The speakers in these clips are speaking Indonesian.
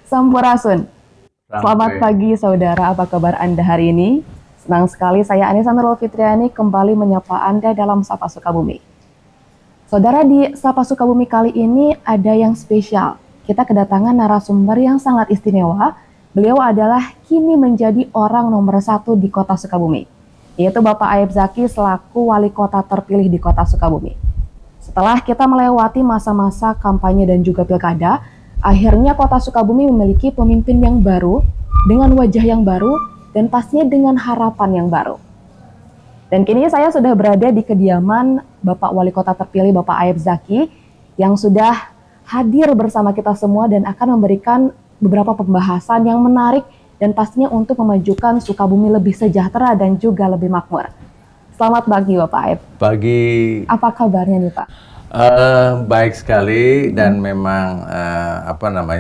Sampurasun. Selamat Sampai. pagi saudara, apa kabar Anda hari ini? Senang sekali saya Anissa Nurul Fitriani kembali menyapa Anda dalam Sapa Sukabumi. Saudara, di Sapa Sukabumi kali ini ada yang spesial. Kita kedatangan narasumber yang sangat istimewa. Beliau adalah kini menjadi orang nomor 1 di kota Sukabumi, yaitu Bapak Aib Zaki selaku wali kota terpilih di kota Sukabumi. Setelah kita melewati masa-masa kampanye dan juga pilkada, akhirnya kota Sukabumi memiliki pemimpin yang baru, dengan wajah yang baru, dan pastinya dengan harapan yang baru. Dan kini saya sudah berada di kediaman Bapak Wali Kota terpilih Bapak Aib Zaki, yang sudah hadir bersama kita semua dan akan memberikan beberapa pembahasan yang menarik dan pastinya untuk memajukan Sukabumi lebih sejahtera dan juga lebih makmur. Selamat pagi Bapak Aib. Pagi. Apa kabarnya nih Pak? Baik sekali dan memang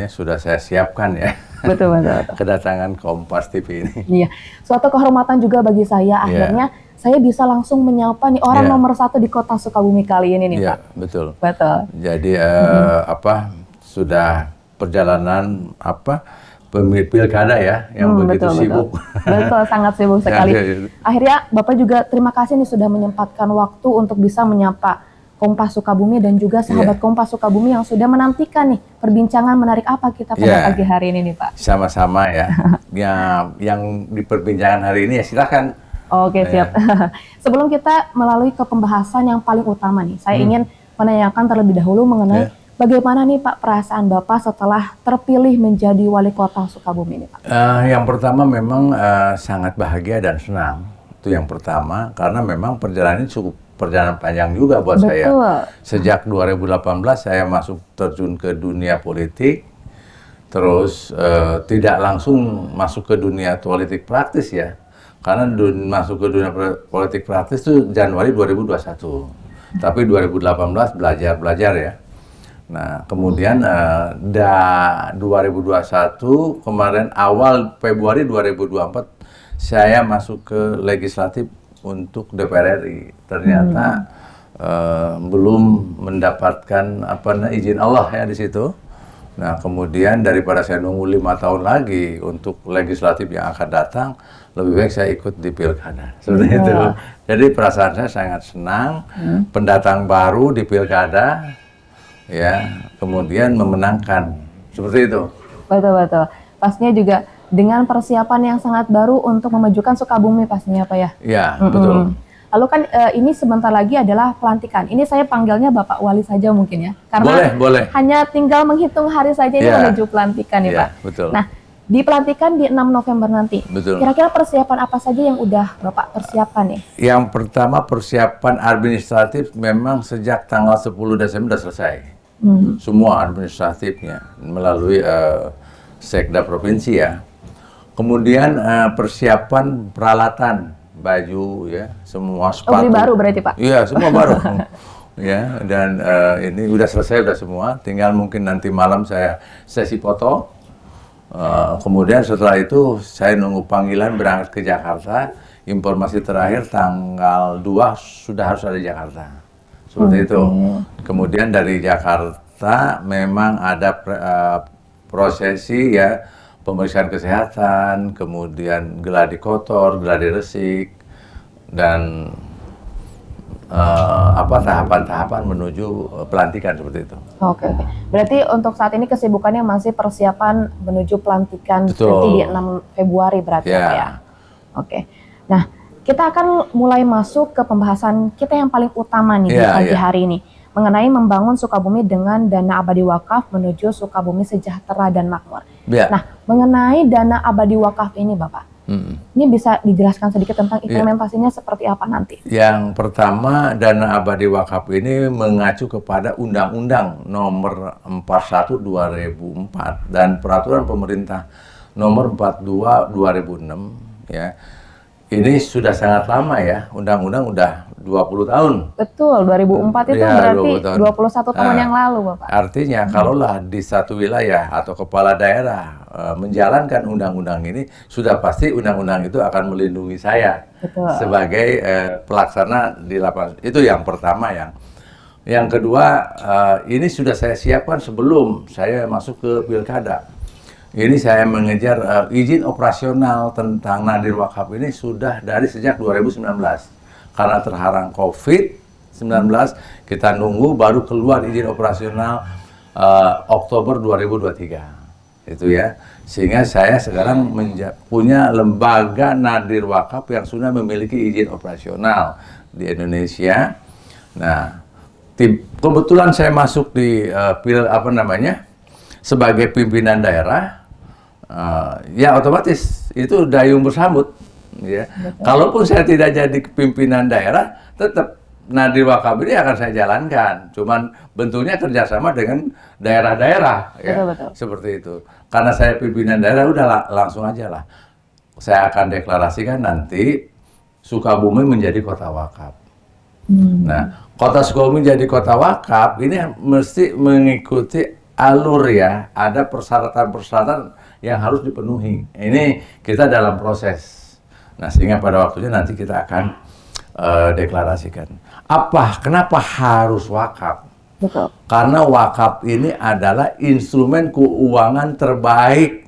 sudah saya siapkan ya. Betul. Kedatangan Kompas TV ini. Iya, suatu kehormatan juga bagi saya. Akhirnya saya bisa langsung menyapa nih orang nomor 1 di kota Sukabumi kali ini nih Pak. Betul. Betul. Jadi sudah perjalanan pilkada ya yang begitu sibuk. Betul, sangat sibuk sekali. Akhirnya Bapak juga terima kasih nih sudah menyempatkan waktu untuk bisa menyapa Kompas Sukabumi dan juga sahabat Kompas Sukabumi yang sudah menantikan nih perbincangan menarik apa kita pada pagi hari ini nih Pak. Sama-sama ya. yang di perbincangan hari ini ya silakan. Oke, siap. Sebelum kita melalui ke pembahasan yang paling utama nih, saya ingin menanyakan terlebih dahulu mengenai bagaimana nih Pak perasaan Bapak setelah terpilih menjadi wali kota Sukabumi nih Pak? Yang pertama memang sangat bahagia dan senang. Itu yang pertama, karena memang perjalanan ini cukup perjalanan panjang juga buat saya. Sejak 2018 saya terjun ke dunia politik, terus tidak langsung masuk ke dunia politik praktis ya. Karena masuk ke dunia politik praktis itu Januari 2021. Tapi 2018 belajar ya. Nah, kemudian 2021 kemarin awal Februari 2024 saya masuk ke legislatif untuk DPR RI. Ternyata belum mendapatkan izin Allah ya di situ. Nah, kemudian daripada saya nunggu 5 tahun lagi untuk legislatif yang akan datang, lebih baik saya ikut di pilkada. Seperti itu. Jadi perasaan saya sangat senang, pendatang baru di pilkada, ya, kemudian memenangkan. Seperti itu. Betul. Pastinya juga dengan persiapan yang sangat baru untuk memajukan Sukabumi pastinya Pak ya? Iya, betul. Lalu kan ini sebentar lagi adalah pelantikan. Ini saya panggilnya Bapak Wali saja mungkin ya? Karena boleh. hanya tinggal menghitung hari saja ini menuju pelantikan ya Pak? Betul. Nah, di pelantikan di 6 November nanti, betul. Kira-kira persiapan apa saja yang udah Bapak persiapkan nih? Yang pertama persiapan administratif memang sejak tanggal 10 Desember sudah selesai. Semua administratifnya melalui Sekda Provinsi ya. Kemudian persiapan peralatan, baju ya, semua sepatu. Beli baru berarti Pak? Iya, semua baru. Ya, dan ini udah selesai udah semua. Tinggal mungkin nanti malam saya sesi foto. Kemudian setelah itu saya nunggu panggilan berangkat ke Jakarta. Informasi terakhir tanggal 2 sudah harus ada di Jakarta. Seperti itu. Kemudian dari Jakarta memang ada prosesi ya, pemeriksaan kesehatan, kemudian geladi kotor, geladi resik, dan tahapan-tahapan menuju pelantikan seperti itu. Oke. Berarti untuk saat ini kesibukannya masih persiapan menuju pelantikan nanti di 6 Februari berarti ya? Oke. Nah, kita akan mulai masuk ke pembahasan kita yang paling utama nih di pagi hari ini. Mengenai membangun Sukabumi dengan dana abadi wakaf menuju Sukabumi sejahtera dan makmur. Nah, mengenai dana abadi wakaf ini Bapak, ini bisa dijelaskan sedikit tentang implementasinya seperti apa nanti? Yang pertama, dana abadi wakaf ini mengacu kepada Undang-Undang Nomor 41 2004 dan Peraturan Pemerintah Nomor 42 2006 ya. Ini sudah sangat lama ya, undang-undang udah 20 tahun. Betul, 2004 itu berarti 21 tahun yang lalu Bapak. Artinya kalaulah di satu wilayah atau kepala daerah menjalankan undang-undang ini, sudah pasti undang-undang itu akan melindungi saya sebagai pelaksana di lapangan. Itu yang pertama yang. Yang kedua, ini sudah saya siapkan sebelum saya masuk ke pilkada. ini saya mengejar izin operasional tentang nadir wakaf ini sudah dari sejak 2019. Karena terhalang COVID-19, kita nunggu baru keluar izin operasional Oktober 2023. Itu ya. Sehingga saya sekarang punya lembaga nadir wakaf yang sudah memiliki izin operasional di Indonesia. Nah, kebetulan saya masuk di sebagai pimpinan daerah, ya otomatis itu dayung bersambut. Ya. Kalaupun saya tidak jadi pimpinan daerah, tetap nadir wakaf ini akan saya jalankan. Cuman bentuknya kerjasama dengan daerah-daerah, ya, seperti itu. Karena saya pimpinan daerah, udah langsung aja lah. Saya akan deklarasikan nanti Sukabumi menjadi kota wakaf. Nah, kota Sukabumi jadi kota wakaf ini mesti mengikuti alur ya. Ada persyaratan-persyaratan yang harus dipenuhi. Ini kita dalam proses. Nah, sehingga pada waktunya nanti kita akan deklarasikan. Kenapa harus wakaf? Betul. Karena wakaf ini adalah instrumen keuangan terbaik.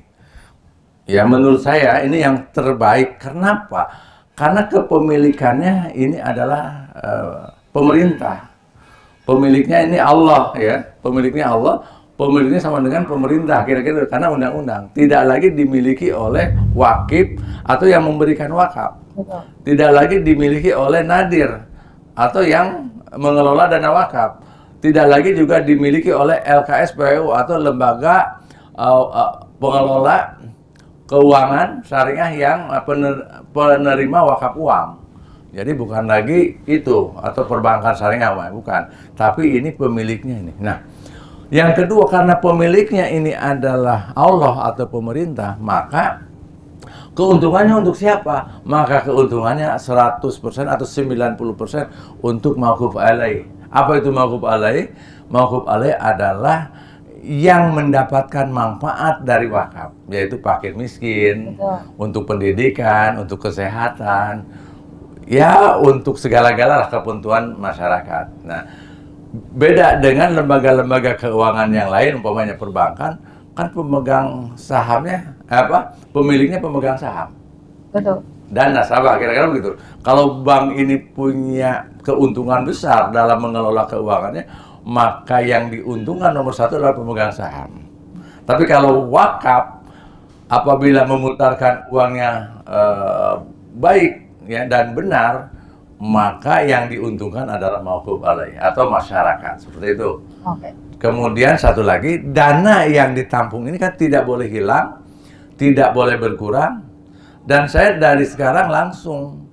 Ya, menurut saya ini yang terbaik. Kenapa? Karena kepemilikannya ini adalah pemerintah. Pemiliknya ini Allah, ya. Pemiliknya Allah, pemiliknya sama dengan pemerintah, kira-kira, karena undang-undang. Tidak lagi dimiliki oleh wakif atau yang memberikan wakaf. Betul. Tidak lagi dimiliki oleh nadir atau yang mengelola dana wakaf. Tidak lagi juga dimiliki oleh LKSPU atau lembaga pengelola keuangan syariah yang penerima wakaf uang. Jadi bukan lagi itu atau perbankan syariah, bukan. Tapi ini pemiliknya ini. Nah, yang kedua, karena pemiliknya ini adalah Allah atau pemerintah, maka keuntungannya untuk siapa? Maka keuntungannya 100% atau 90% untuk mauquf alaih. Apa itu mauquf alaih? Mauquf alaih adalah yang mendapatkan manfaat dari wakaf, yaitu fakir miskin, untuk pendidikan, untuk kesehatan, ya untuk segala-gala kebutuhan masyarakat. Nah, beda dengan lembaga-lembaga keuangan yang lain, umpamanya perbankan, kan pemegang sahamnya pemiliknya pemegang saham. Betul. Dan nasabah, kira-kira begitu. Kalau bank ini punya keuntungan besar dalam mengelola keuangannya, maka yang diuntungkan nomor satu adalah pemegang saham. Tapi kalau wakaf, apabila memutarkan uangnya baik ya dan benar, maka yang diuntungkan adalah mauquf alaih atau masyarakat, seperti itu. Oke. Kemudian satu lagi, dana yang ditampung ini kan tidak boleh hilang, tidak boleh berkurang. Dan saya dari sekarang langsung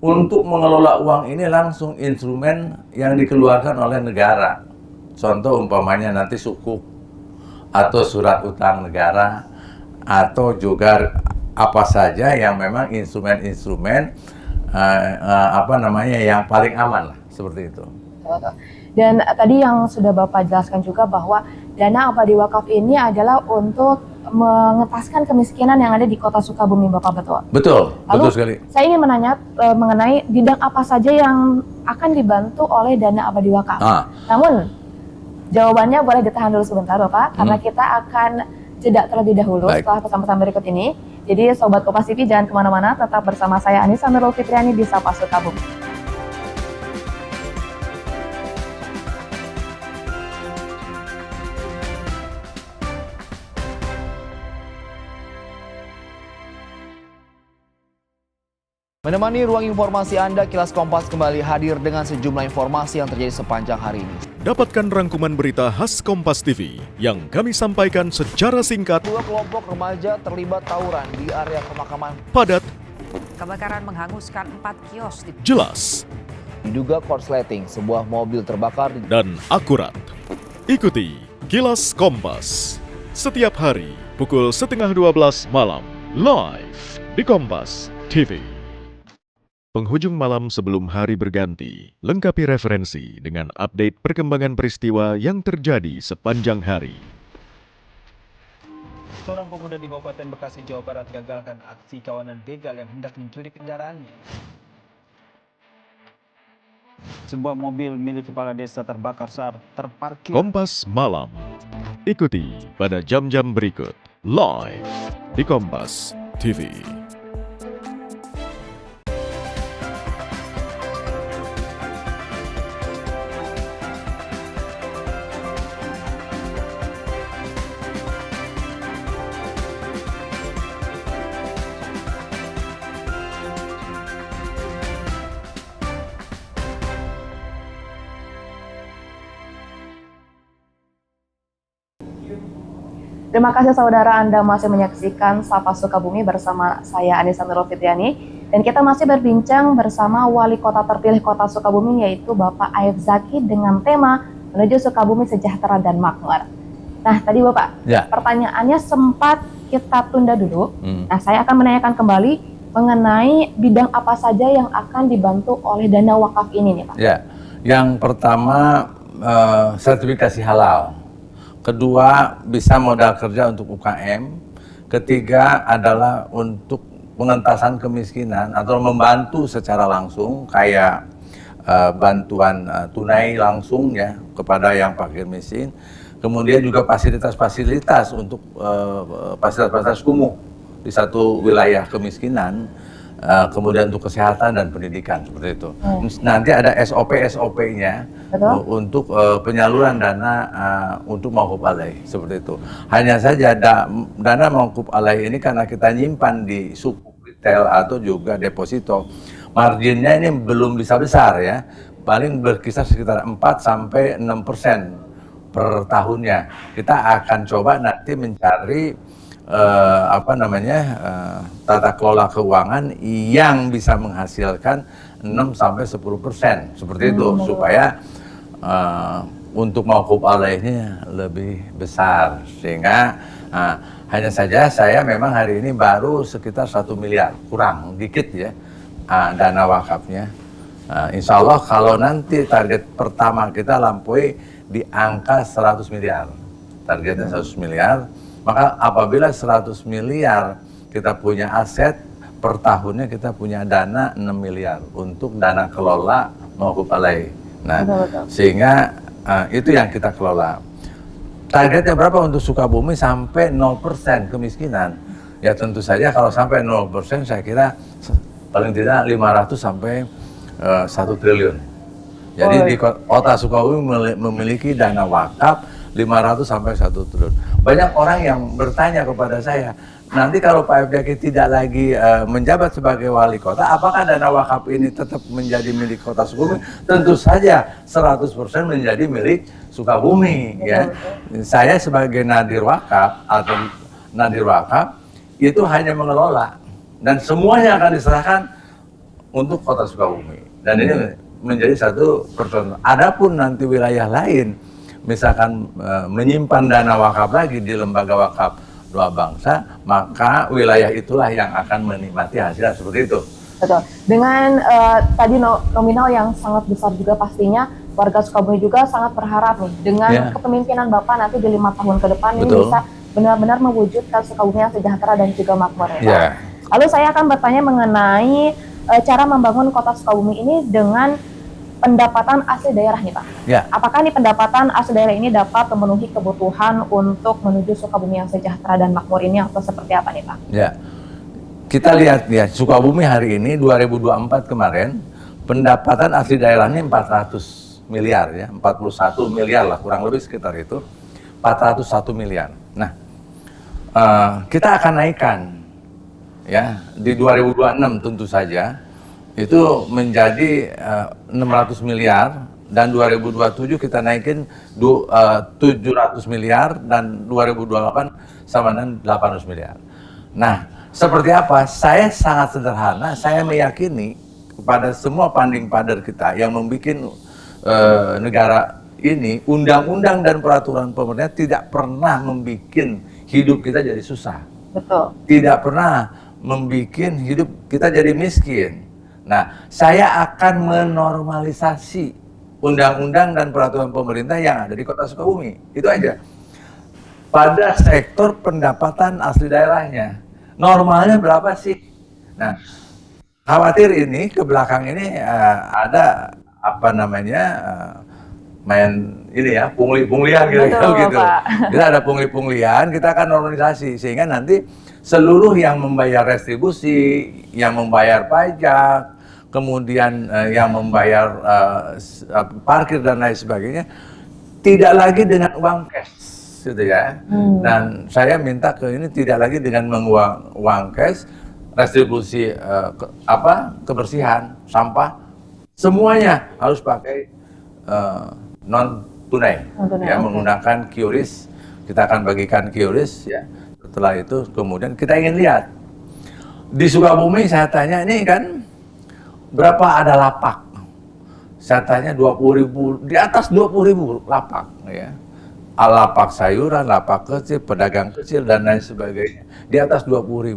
untuk mengelola uang ini langsung instrumen yang dikeluarkan oleh negara. Contoh umpamanya nanti sukuk atau surat utang negara atau juga apa saja yang memang instrumen-instrumen yang paling aman lah, seperti itu. Dan tadi yang sudah Bapak jelaskan juga bahwa dana abadi wakaf ini adalah untuk mengetaskan kemiskinan yang ada di kota Sukabumi, Bapak, betul? Betul, Lalu, betul sekali. Saya ingin menanya mengenai bidang apa saja yang akan dibantu oleh dana abadi wakaf. Namun, jawabannya boleh ditahan dulu sebentar, Bapak, karena kita akan jeda terlebih dahulu. Baik. Setelah pesan-pesan berikut ini. Jadi, Sobat Kompas TV jangan kemana-mana, tetap bersama saya Anissa Nurul Fitriani di Sapa Sukabumi. Menemani ruang informasi Anda, Kilas Kompas kembali hadir dengan sejumlah informasi yang terjadi sepanjang hari ini. Dapatkan rangkuman berita khas Kompas TV yang kami sampaikan secara singkat. 2 kelompok remaja terlibat tawuran di area pemakaman. Padat. Kebakaran menghanguskan 4 kios. Jelas. Diduga korsleting, sebuah mobil terbakar. Dan akurat. Ikuti Kilas Kompas setiap hari pukul 11:30 malam live di Kompas TV. Penghujung malam sebelum hari berganti, lengkapi referensi dengan update perkembangan peristiwa yang terjadi sepanjang hari. Seorang pemuda di Kabupaten Bekasi, Jawa Barat gagalkan aksi kawanan begal yang hendak mencuri kendaraannya. Sebuah mobil milik kepala desa terbakar saat terparkir. Kompas Malam. Ikuti pada jam-jam berikut. live di Kompas TV. Terima kasih saudara, Anda masih menyaksikan Sapa Sukabumi bersama saya Anissa Nurul Fitriani, dan kita masih berbincang bersama Wali Kota terpilih Kota Sukabumi yaitu Bapak Aib Zaki dengan tema Menuju Sukabumi Sejahtera dan Makmur. Nah tadi Bapak, pertanyaannya sempat kita tunda dulu. Nah saya akan menanyakan kembali mengenai bidang apa saja yang akan dibantu oleh dana wakaf ini nih Pak. Ya, yang pertama sertifikasi halal. Kedua, bisa modal kerja untuk UKM. Ketiga adalah untuk pengentasan kemiskinan atau membantu secara langsung kayak bantuan tunai langsung ya kepada yang fakir miskin. Kemudian juga fasilitas-fasilitas untuk fasilitas-fasilitas kumuh di satu wilayah kemiskinan. Kemudian untuk kesehatan dan pendidikan seperti itu. Nanti ada SOP-nya untuk penyaluran dana untuk mauquf alaih seperti itu. Hanya saja dana mauquf alaih ini karena kita nyimpan di sukuk retail atau juga deposito, marginnya ini belum bisa besar ya, paling berkisar sekitar 4-6% per tahunnya. Kita akan coba nanti mencari tata kelola keuangan yang bisa menghasilkan 6-10% seperti itu supaya untuk mauquf alaihnya lebih besar sehingga hanya saja saya memang hari ini baru sekitar 1 miliar kurang dikit ya dana wakafnya. Insya Allah kalau nanti target pertama kita lampaui di angka 100 miliar, targetnya 100 miliar. Maka apabila 100 miliar kita punya aset, per tahunnya kita punya dana 6 miliar untuk dana kelola mauquf alaih. Nah, sehingga itu yang kita kelola. Targetnya berapa untuk Sukabumi? Sampai 0% kemiskinan. Ya tentu saja kalau sampai 0% saya kira paling tidak 500 sampai 1 triliun. Jadi di kota Sukabumi memiliki dana wakaf 500 sampai 1 triliun. Banyak orang yang bertanya kepada saya, nanti kalau Pak Aib Zaki tidak lagi menjabat sebagai wali kota, apakah dana wakaf ini tetap menjadi milik kota Sukabumi? Tentu saja 100% menjadi milik Sukabumi. Ya. Saya sebagai nadir wakaf atau nadir wakaf itu hanya mengelola dan semuanya akan diserahkan untuk kota Sukabumi. Dan ini menjadi satu percontohan. Adapun nanti wilayah lain misalkan menyimpan dana wakaf lagi di lembaga wakaf doa bangsa, maka wilayah itulah yang akan menikmati hasil seperti itu. Betul. Dengan tadi nominal yang sangat besar juga pastinya warga Sukabumi juga sangat berharap nih dengan kepemimpinan Bapak nanti di 5 tahun ke depan ini bisa benar-benar mewujudkan Sukabumi yang sejahtera dan juga makmur ya Pak. Lalu saya akan bertanya mengenai cara membangun kota Sukabumi ini dengan pendapatan asli daerah nih Pak. Apakah nih pendapatan asli daerah ini dapat memenuhi kebutuhan untuk menuju Sukabumi yang sejahtera dan makmur ini atau seperti apa nih Pak? Ya, kita lihat ya Sukabumi hari ini 2024 kemarin pendapatan asli daerahnya 400 miliar ya, 41 miliar lah kurang lebih sekitar itu, 401 miliar. Nah, kita akan naikkan ya di 2026 tentu saja. Itu menjadi 600 miliar dan 2027 kita naikin 700 miliar dan 2028 sama dengan 800 miliar. Nah, seperti apa? Saya sangat sederhana, saya meyakini kepada semua funding father kita yang membuat negara ini, undang-undang dan peraturan pemerintah tidak pernah membuat hidup kita jadi susah. Betul. Tidak pernah membuat hidup kita jadi miskin. Nah, saya akan menormalisasi undang-undang dan peraturan pemerintah yang ada di kota Sukabumi. Itu aja. Pada sektor pendapatan asli daerahnya, normalnya berapa sih? Nah, khawatir ini ke belakang ini ada main ini ya, pungli-punglian Betul, gitu. Pak. Kita ada pungli-punglian, kita akan normalisasi sehingga nanti seluruh yang membayar retribusi, yang membayar pajak, kemudian yang membayar parkir dan lain sebagainya tidak lagi dengan uang cash, gitu ya. Dan saya minta ke ini tidak lagi dengan uang cash, retribusi kebersihan, sampah, semuanya harus pakai non tunai, Non-tunai, ya, oke. menggunakan QRIS. Kita akan bagikan QRIS, ya. Setelah itu kemudian kita ingin lihat di Sukabumi. Saya tanya, ini kan berapa ada lapak? Saya tanya 20.000, di atas 20.000 lapak, ya. Lapak sayuran, lapak kecil, pedagang kecil dan lain sebagainya. Di atas 20.000.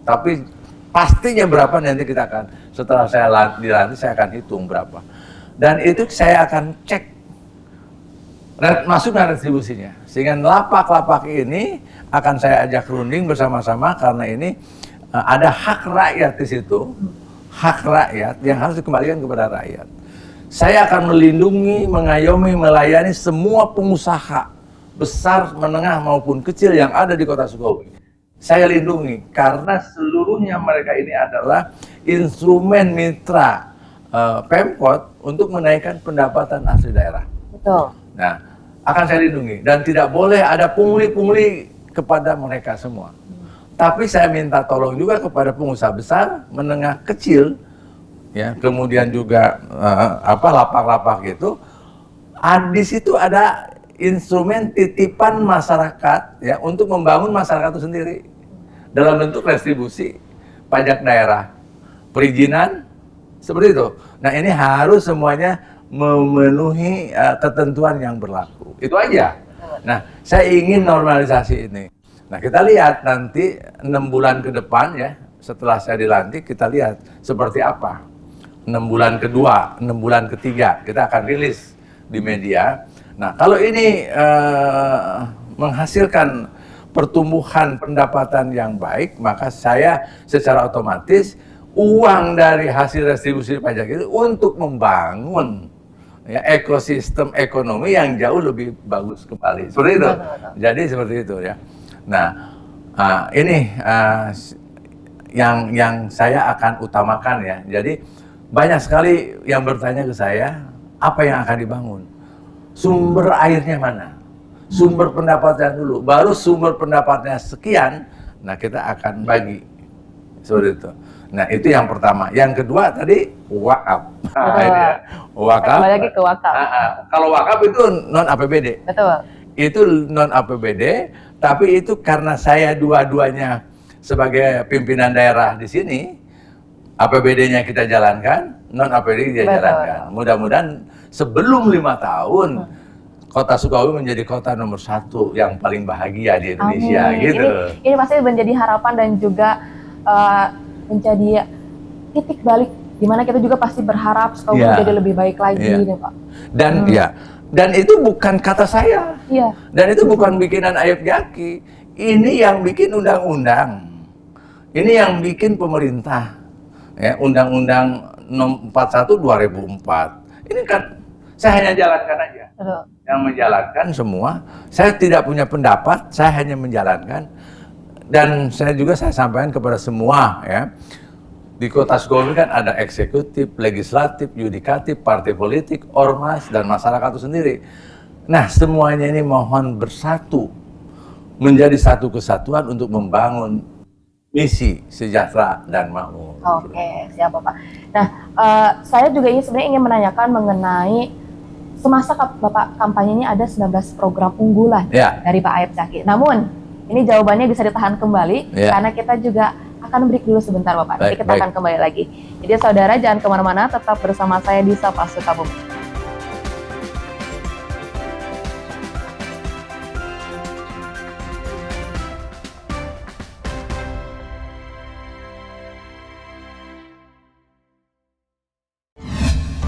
Tapi pastinya berapa nanti kita akan, setelah saya dilantik saya akan hitung berapa. Dan itu saya akan cek masuk dan retribusinya. Sehingga lapak-lapak ini akan saya ajak runding bersama-sama karena ini ada hak rakyat di situ. Hak rakyat yang harus dikembalikan kepada rakyat. Saya akan melindungi, mengayomi, melayani semua pengusaha besar, menengah maupun kecil yang ada di Kota Sukabumi. Saya lindungi karena seluruhnya mereka ini adalah instrumen mitra Pemkot untuk menaikkan pendapatan asli daerah. Betul. Nah, akan saya lindungi dan tidak boleh ada pungli-pungli kepada mereka semua. Tapi saya minta tolong juga kepada pengusaha besar, menengah, kecil, ya, kemudian juga lapak-lapak itu. Di situ ada instrumen titipan masyarakat, ya, untuk membangun masyarakat itu sendiri dalam bentuk retribusi pajak daerah, perizinan, seperti itu. Nah, ini harus semuanya memenuhi ketentuan yang berlaku. Itu aja. Nah, saya ingin normalisasi ini. Nah, kita lihat nanti 6 bulan ke depan, ya, setelah saya dilantik, kita lihat seperti apa. 6 bulan kedua, 6 bulan ketiga, kita akan rilis di media. Nah, kalau ini menghasilkan pertumbuhan pendapatan yang baik, maka saya secara otomatis uang dari hasil retribusi pajak itu untuk membangun, ya, ekosistem ekonomi yang jauh lebih bagus kembali. Seperti itu. Jadi seperti itu, ya. Nah, ini yang saya akan utamakan, ya. Jadi banyak sekali yang bertanya ke saya, apa yang akan dibangun? Sumber airnya mana? Sumber pendapatan dulu. Baru sumber pendapatannya sekian, nah kita akan bagi. Seperti itu. Nah, itu yang pertama. Yang kedua tadi wakaf. Wakaf. Kembali lagi ke wakaf. Kalau wakaf itu non APBD. Betul. Itu non APBD, tapi itu karena saya dua-duanya sebagai pimpinan daerah di sini, APBD-nya kita jalankan, non APBD dia jalankan. Mudah-mudahan sebelum 5 tahun Kota Sukabumi menjadi kota nomor 1 yang paling bahagia di Indonesia. Amin. Gitu. Ini pasti menjadi harapan dan juga menjadi titik balik di mana kita juga pasti berharap Sukabumi menjadi lebih baik lagi, nih, Pak. Dan dan itu bukan kata saya. Iya. Dan itu bukan bikinan Ayub Jaki. Ini yang bikin undang-undang. Ini yang bikin pemerintah. Ya, Undang-Undang 41 2004. Ini kan saya hanya jalankan aja. Betul. Yang menjalankan semua. Saya tidak punya pendapat, saya hanya menjalankan. Dan saya sampaikan kepada semua, ya. Di Kota Sukabumi kan ada eksekutif, legislatif, yudikatif, partai politik, ormas, dan masyarakat itu sendiri. Nah, semuanya ini mohon bersatu, menjadi satu kesatuan untuk membangun misi sejahtera dan makmur. Oke, siap Bapak. Nah, saya juga sebenarnya ingin menanyakan mengenai semasa Bapak kampanye ini ada 19 program unggulan dari Pak Ayub Jaki. Namun, ini jawabannya bisa ditahan kembali karena kita juga akan break dulu sebentar Bapak. Nanti kita akan kembali lagi. Jadi saudara jangan kemana-mana, tetap bersama saya di Sapa Sukabumi.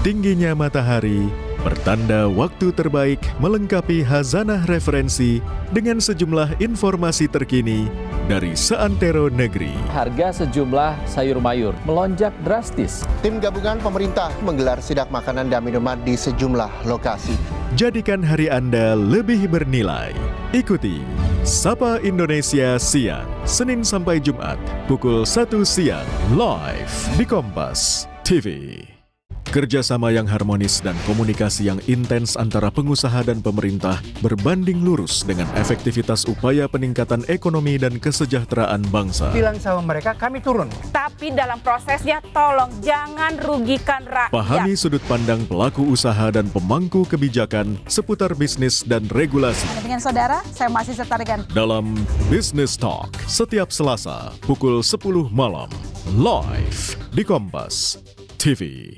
Tingginya matahari Pertanda waktu terbaik melengkapi khazanah referensi dengan sejumlah informasi terkini dari seantero negeri. Harga sejumlah sayur mayur melonjak drastis. Tim gabungan pemerintah menggelar sidak makanan dan minuman di sejumlah lokasi. Jadikan hari Anda lebih bernilai. Ikuti Sapa Indonesia Siang, Senin sampai Jumat, pukul 1 siang, live di Kompas TV. Kerjasama yang harmonis dan komunikasi yang intens antara pengusaha dan pemerintah berbanding lurus dengan efektivitas upaya peningkatan ekonomi dan kesejahteraan bangsa. Bilang sama mereka kami turun. Tapi dalam prosesnya tolong jangan rugikan rakyat. Pahami sudut pandang pelaku usaha dan pemangku kebijakan seputar bisnis dan regulasi. Dengan saudara, saya masih setarikan. Dalam Business Talk, setiap Selasa, pukul 10 malam, live di Kompas TV.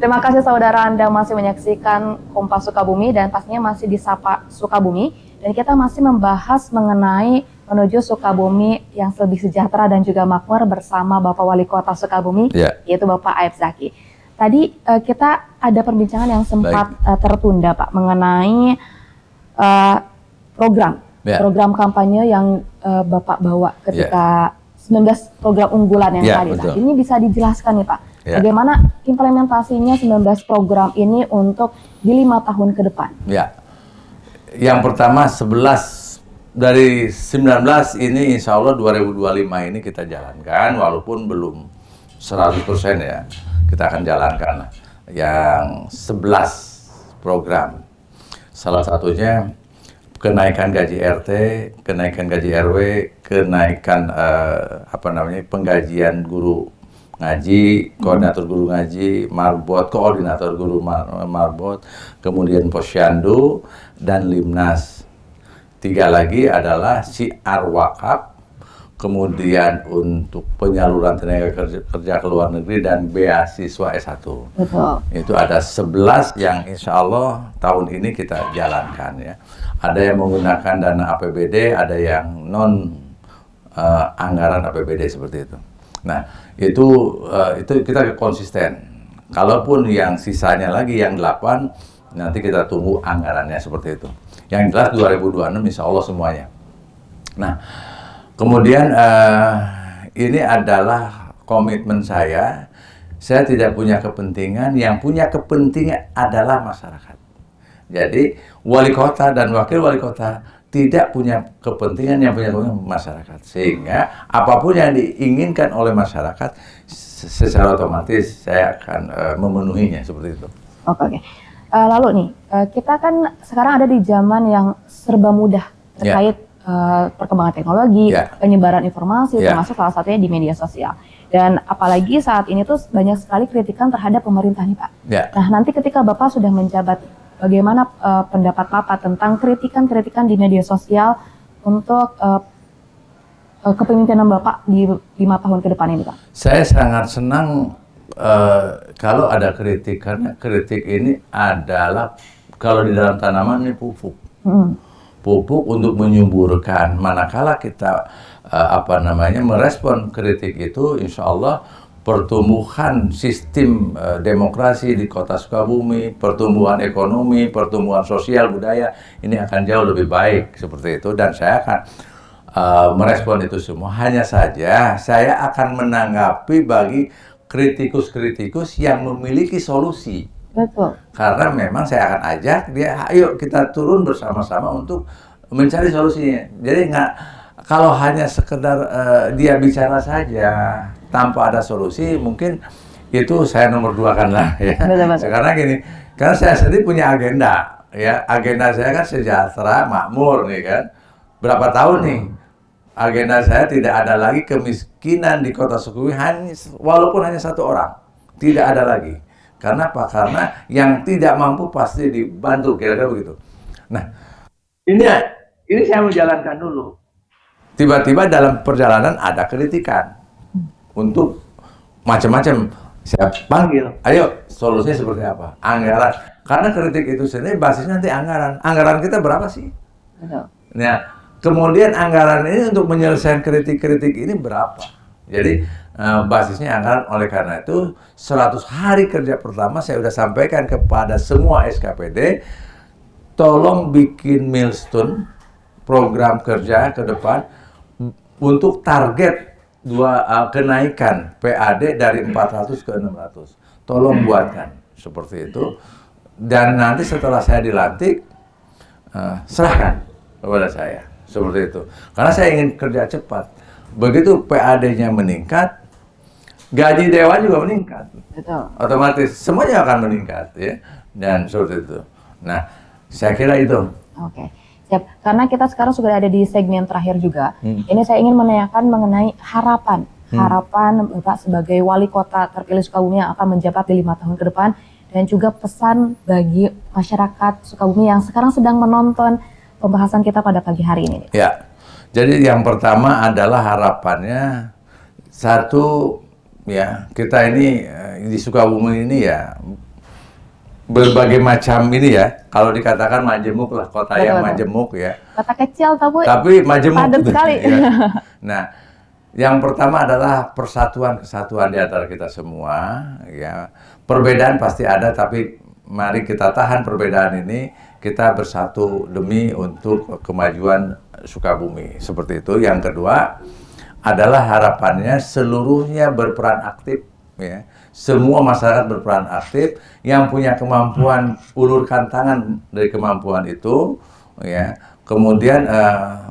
Terima kasih saudara, Anda masih menyaksikan Kompas Sukabumi dan pastinya masih di Sapa Sukabumi. Dan kita masih membahas mengenai menuju Sukabumi yang lebih sejahtera dan juga makmur bersama Bapak Wali Kota Sukabumi, yaitu Bapak Aib Zaki. Tadi kita ada perbincangan yang sempat tertunda Pak, mengenai program kampanye yang Bapak bawa ketika 19 program unggulan yang tadi. Nah, ini bisa dijelaskan nih Pak, bagaimana implementasinya 19 program ini untuk di 5 tahun ke depan? Yang pertama 11 dari 19 ini insya Allah 2025 ini kita jalankan, walaupun belum 100% ya, kita akan jalankan yang 11 program. Salah satunya kenaikan gaji RT, kenaikan gaji RW, kenaikan penggajian guru ngaji, koordinator guru ngaji, marbot, koordinator guru marbot, kemudian posyandu dan limnas. 3 lagi adalah syiar wakaf, kemudian untuk penyaluran tenaga kerja ke luar negeri dan beasiswa S1. Betul. Itu ada 11 yang insya Allah tahun ini kita jalankan ya. Ada yang menggunakan dana APBD, ada yang non anggaran APBD seperti itu. Nah, itu kita konsisten. Kalaupun yang sisanya lagi yang 8, nanti kita tunggu anggarannya seperti itu. Yang jelas 2026 insya Allah semuanya. Nah, kemudian ini adalah komitmen saya. Saya tidak punya kepentingan, yang punya kepentingan adalah masyarakat. Jadi wali kota dan wakil wali kota tidak punya kepentingan, yang punya kepentingan masyarakat. Sehingga apapun yang diinginkan oleh masyarakat, secara otomatis saya akan memenuhinya seperti itu. Oke. Lalu nih, kita kan sekarang ada di zaman yang serba mudah terkait perkembangan teknologi, penyebaran informasi, termasuk salah satunya di media sosial. Dan apalagi saat ini tuh banyak sekali kritikan terhadap pemerintah nih Pak. Nah, nanti ketika Bapak sudah menjabat, bagaimana pendapat Bapak tentang kritikan-kritikan di media sosial untuk kepemimpinan Bapak di 5 tahun ke depan ini Pak? Saya sangat senang kalau ada kritik, karena kritik ini adalah kalau di dalam tanaman ini pupuk. Pupuk untuk menyuburkan. Manakala kita merespon kritik itu, insya Allah pertumbuhan sistem demokrasi di Kota Sukabumi, pertumbuhan ekonomi, pertumbuhan sosial budaya ini akan jauh lebih baik seperti itu, dan saya akan merespon itu semua. Hanya saja saya akan menanggapi bagi kritikus-kritikus yang memiliki solusi. Betul. Karena memang saya akan ajak dia, ayo kita turun bersama-sama untuk mencari solusinya. Jadi kalau hanya sekedar dia bicara saja tanpa ada solusi, mungkin itu saya nomor 2 kan lah ya. Sekarang gini, karena saya sendiri punya agenda ya. Agenda saya kan sejahtera, makmur nih kan. Berapa tahun nih? Agenda saya tidak ada lagi kemiskinan di Kota Sukabumi, walaupun hanya 1 orang. Tidak ada lagi. Karena apa? Karena yang tidak mampu pasti dibantu, kira-kira begitu. Nah, ini saya mau jalankan dulu. tiba-tiba dalam perjalanan ada kritikan untuk macam-macam. Saya panggil, ayo solusinya seperti apa? Anggaran. Karena kritik itu sendiri basisnya nanti anggaran. Anggaran kita berapa sih? Betul. Nah, kemudian anggaran ini untuk menyelesaikan kritik-kritik ini berapa? Jadi basisnya anggaran. Oleh karena itu 100 hari kerja pertama saya sudah sampaikan kepada semua SKPD, tolong bikin milestone program kerja ke depan untuk target kenaikan PAD dari 400 ke 600. Tolong buatkan seperti itu. Dan nanti setelah saya dilantik, serahkan kepada saya. Seperti itu. Karena saya ingin kerja cepat. Begitu PAD-nya meningkat, gaji dewan juga meningkat. Betul. Otomatis semuanya akan meningkat, ya. Dan seperti itu. Nah, saya kira itu. Oke. Siap. Karena kita sekarang sudah ada di segmen terakhir juga. Ini saya ingin menanyakan mengenai harapan. Harapan Bapak sebagai wali kota terpilih Sukabumi yang akan menjabat di 5 tahun ke depan. Dan juga pesan bagi masyarakat Sukabumi yang sekarang sedang menonton pembahasan kita pada pagi hari ini. Ya. Jadi yang pertama adalah harapannya, satu, ya, kita ini di Sukabumi ini ya berbagai macam ini ya, kalau dikatakan majemuk lah, kota yang majemuk ya. Kota kecil tapi majemuk padat sekali. Ya. Nah, yang pertama adalah kesatuan di antara kita semua. Ya, perbedaan pasti ada, tapi mari kita tahan perbedaan ini, kita bersatu demi untuk kemajuan Sukabumi. Seperti itu. Yang kedua adalah harapannya seluruhnya berperan aktif. Ya. Semua masyarakat berperan aktif, yang punya kemampuan ulurkan tangan dari kemampuan itu, ya. Kemudian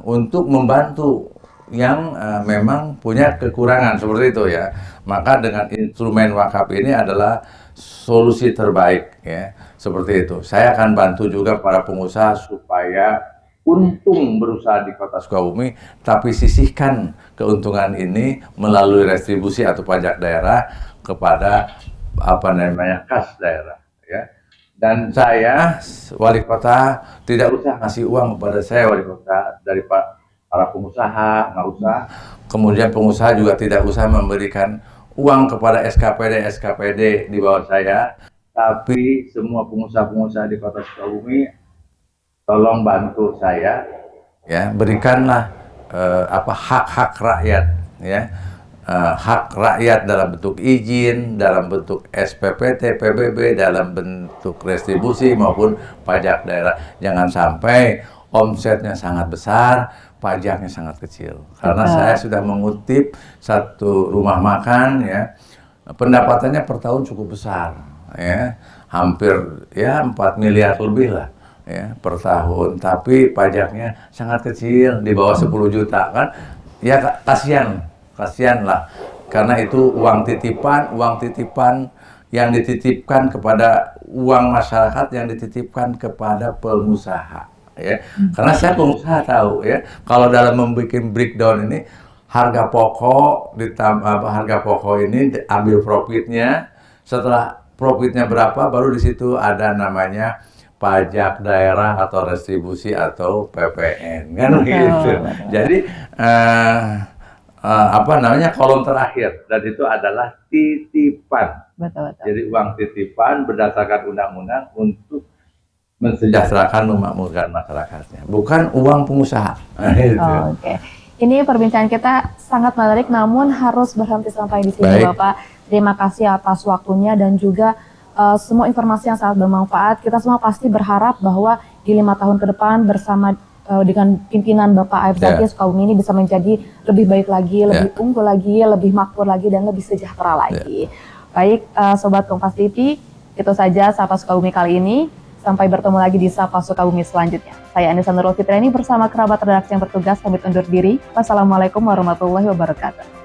untuk membantu yang memang punya kekurangan seperti itu ya. Maka dengan instrumen wakaf ini adalah solusi terbaik ya. Seperti itu. Saya akan bantu juga para pengusaha supaya untung berusaha di Kota Sukabumi, tapi sisihkan keuntungan ini melalui retribusi atau pajak daerah kepada kas daerah ya. Dan saya wali kota tidak usah ngasih uang kepada saya wali kota dari para pengusaha, nggak usah. Kemudian pengusaha juga tidak usah memberikan uang kepada SKPD di bawah saya, tapi semua pengusaha-pengusaha di Kota Sukabumi tolong bantu saya ya, berikanlah hak-hak rakyat ya. Hak rakyat dalam bentuk izin, dalam bentuk SPPT, PBB, dalam bentuk retribusi maupun pajak daerah. Jangan sampai omsetnya sangat besar, pajaknya sangat kecil. Karena saya sudah mengutip satu rumah makan ya, pendapatannya per tahun cukup besar ya, hampir ya 4 miliar lebih lah ya per tahun, tapi pajaknya sangat kecil, di bawah 10 juta kan. Ya kasihan lah, karena itu uang titipan yang dititipkan kepada uang masyarakat yang dititipkan kepada pengusaha ya. Karena saya pengusaha tahu ya, kalau dalam membuat breakdown ini harga pokok ini ambil profitnya, setelah profitnya berapa baru di situ ada namanya pajak daerah atau retribusi atau PPN kan gitu. Jadi kolom terakhir, dan itu adalah titipan. Betul. Jadi uang titipan berdasarkan undang-undang untuk mensejahterakan, memakmurkan masyarakatnya, bukan uang pengusaha. Oke. Ini perbincangan kita sangat menarik, namun harus berhenti sampai di sini. Baik. Bapak. Terima kasih atas waktunya dan juga semua informasi yang sangat bermanfaat. Kita semua pasti berharap bahwa di 5 tahun ke depan bersama dengan pimpinan Bapak Aib Zaki, Sukabumi ini bisa menjadi lebih baik lagi, lebih unggul lagi, lebih makmur lagi, dan lebih sejahtera lagi. Baik, Sobat Kompas TV, itu saja Sapa Sukabumi kali ini. Sampai bertemu lagi di Sapa Sukabumi selanjutnya. Saya Anissa Nurul Fitriani bersama kerabat redaksi yang bertugas pamit undur diri. Wassalamualaikum warahmatullahi wabarakatuh.